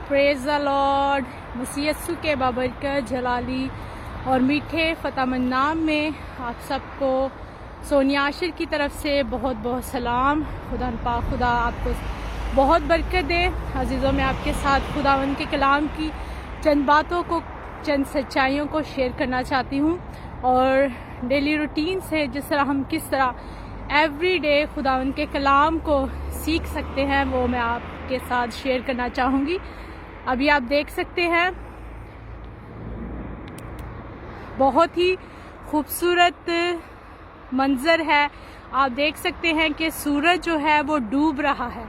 Praise the Lord. मसीह यस्सु के बाबरकत जलाली और मीठे फ़तामंद नाम में आप सबको सोनिया आशिर की तरफ से बहुत बहुत सलाम। खुदा आपको बहुत बरकत दे। अजीज़ों, मैं आपके साथ खुदावंद के कलाम की चंद बातों को, चंद सच्चाइयों को शेयर करना चाहती हूँ और डेली रूटीन से जिस तरह हम किस तरह एवरी डे खुदावंद के कलाम को सीख सकते हैं वो मैं आपके साथ शेयर करना चाहूँगी। अभी आप देख सकते हैं बहुत ही खूबसूरत मंजर है। आप देख सकते हैं कि सूरज जो है वो डूब रहा है।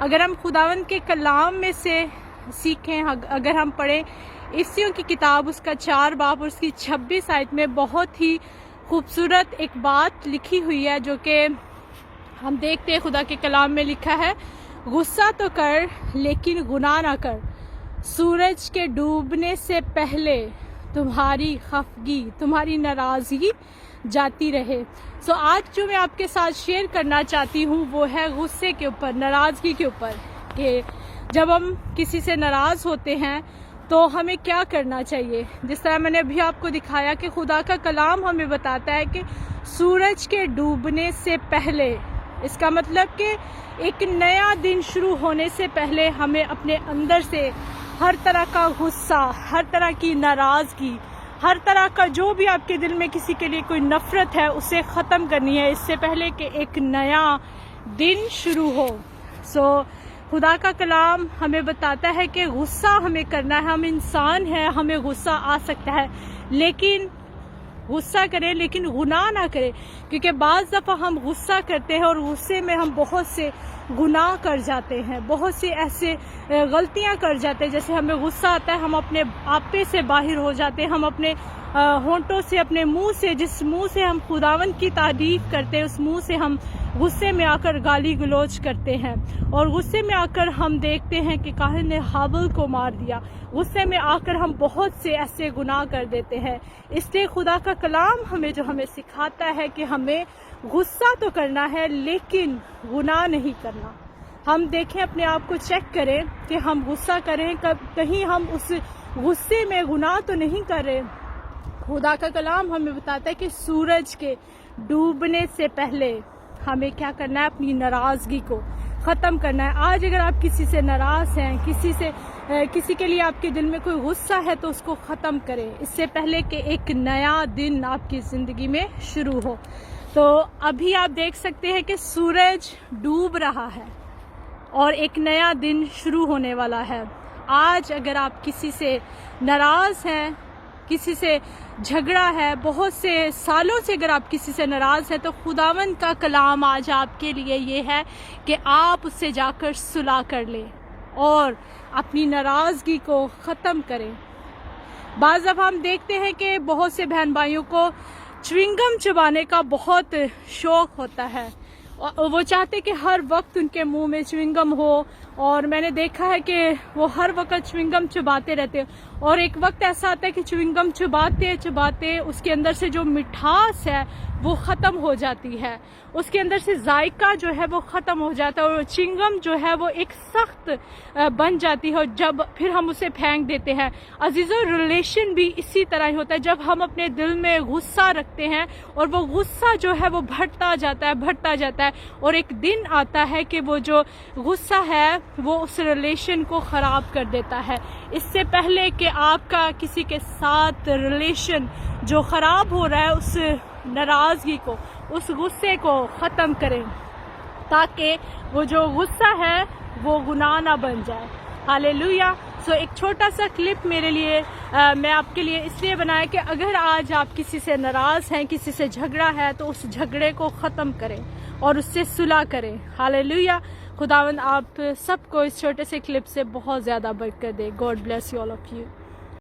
अगर हम खुदावंद के कलाम में से सीखें, अगर हम पढ़ें इफ्सियों की किताब उसका 4 बाब और उसकी 26 आयत में बहुत ही खूबसूरत एक बात लिखी हुई है जो कि हम देखते हैं खुदा के कलाम में लिखा है, गुस्सा तो कर लेकिन गुनाह ना कर, सूरज के डूबने से पहले तुम्हारी खफगी, तुम्हारी नाराज़गी जाती रहे। सो आज जो मैं आपके साथ शेयर करना चाहती हूँ वो है गुस्से के ऊपर, नाराज़गी के ऊपर, कि जब हम किसी से नाराज़ होते हैं तो हमें क्या करना चाहिए। जिस तरह मैंने अभी आपको दिखाया कि खुदा का कलाम हमें बताता है कि सूरज के डूबने से पहले, इसका मतलब कि एक नया दिन शुरू होने से पहले हमें अपने अंदर से हर तरह का गुस्सा, हर तरह की नाराज़गी, हर तरह का जो भी आपके दिल में किसी के लिए कोई नफ़रत है उसे ख़त्म करनी है इससे पहले कि एक नया दिन शुरू हो। सो खुदा का कलाम हमें बताता है कि गुस्सा हमें करना है। हम इंसान हैं, हमें गुस्सा आ सकता है, लेकिन गुस्सा करें लेकिन गुनाह ना करें, क्योंकि बाज़ दफ़ा हम गुस्सा करते हैं और गुस्से में हम बहुत से गुनाह कर जाते हैं, बहुत से ऐसे गलतियां कर जाते हैं। जैसे हमें गुस्सा आता है, हम अपने आपे से बाहर हो जाते हैं, हम अपने होंठों से, अपने मुंह से, जिस मुंह से हम खुदावंद की तारीफ करते हैं उस मुंह से हम गुस्से में आकर गाली गलौज करते हैं और गुस्से में आकर हम देखते हैं कि काहिन ने हाबिल को मार दिया। गुस्से में आकर हम बहुत से ऐसे गुनाह कर देते हैं। इसलिए खुदा का कलाम हमें सिखाता है कि हमें गुस्सा तो करना है लेकिन गुनाह नहीं करना। हम देखें, अपने आप को चेक करें कि हम गुस्सा करें, कहीं हम उस गुस्से में गुनाह तो नहीं कर रहे। खुदा का कलाम हमें बताता है कि सूरज के डूबने से पहले हमें क्या करना है, अपनी नाराज़गी को ख़त्म करना है। आज अगर आप किसी से नाराज़ हैं, किसी के लिए आपके दिल में कोई गुस्सा है तो उसको ख़त्म करें इससे पहले कि एक नया दिन आपकी ज़िंदगी में शुरू हो। तो अभी आप देख सकते हैं कि सूरज डूब रहा है और एक नया दिन शुरू होने वाला है। आज अगर आप किसी से नाराज़ हैं, किसी से झगड़ा है, बहुत से सालों से अगर आप किसी से नाराज़ हैं, तो खुदावंद का कलाम आज आपके लिए ये है कि आप उससे जाकर सुलह कर लें और अपनी नाराज़गी को ख़त्म करें। बाज़ दफ़ा हम देखते हैं कि बहुत से बहन भाइयों को च्युइंगम चबाने का बहुत शौक़ होता है और वो चाहते कि हर वक्त उनके मुंह में च्युइंगम हो, और मैंने देखा है कि वो हर वक्त च्युइंगम चबाते रहते हैं और एक वक्त ऐसा आता है कि च्युइंगम चबाते चबाते उसके अंदर से जो मिठास है वो ख़त्म हो जाती है, उसके अंदर से जायका जो है वो ख़त्म हो जाता है और च्युइंगम जो है वो एक सख्त बन जाती है और जब फिर हम उसे फेंक देते हैं। अजीज़ों, रिलेशन भी इसी तरह ही होता है। जब हम अपने दिल में गुस्सा रखते हैं और वो गुस्सा जो है वो बढ़ता जाता है और एक दिन आता है कि वो जो गुस्सा है वो उस रिलेशन को ख़राब कर देता है। इससे पहले कि आपका किसी के साथ रिलेशन जो ख़राब हो रहा है, उस नाराज़गी को, उस गुस्से को ख़त्म करें ताकि वो जो गुस्सा है वो गुनाह ना बन जाए। हालेलुया। सो एक छोटा सा क्लिप मेरे लिए मैं आपके लिए इसलिए बनाया कि अगर आज आप किसी से नाराज़ हैं, किसी से झगड़ा है, तो उस झगड़े को ख़त्म करें और उससे सुलह करें। हालेलुया। खुदावंद आप सबको इस छोटे से क्लिप से बहुत ज़्यादा बरकत दे। God bless you all of you.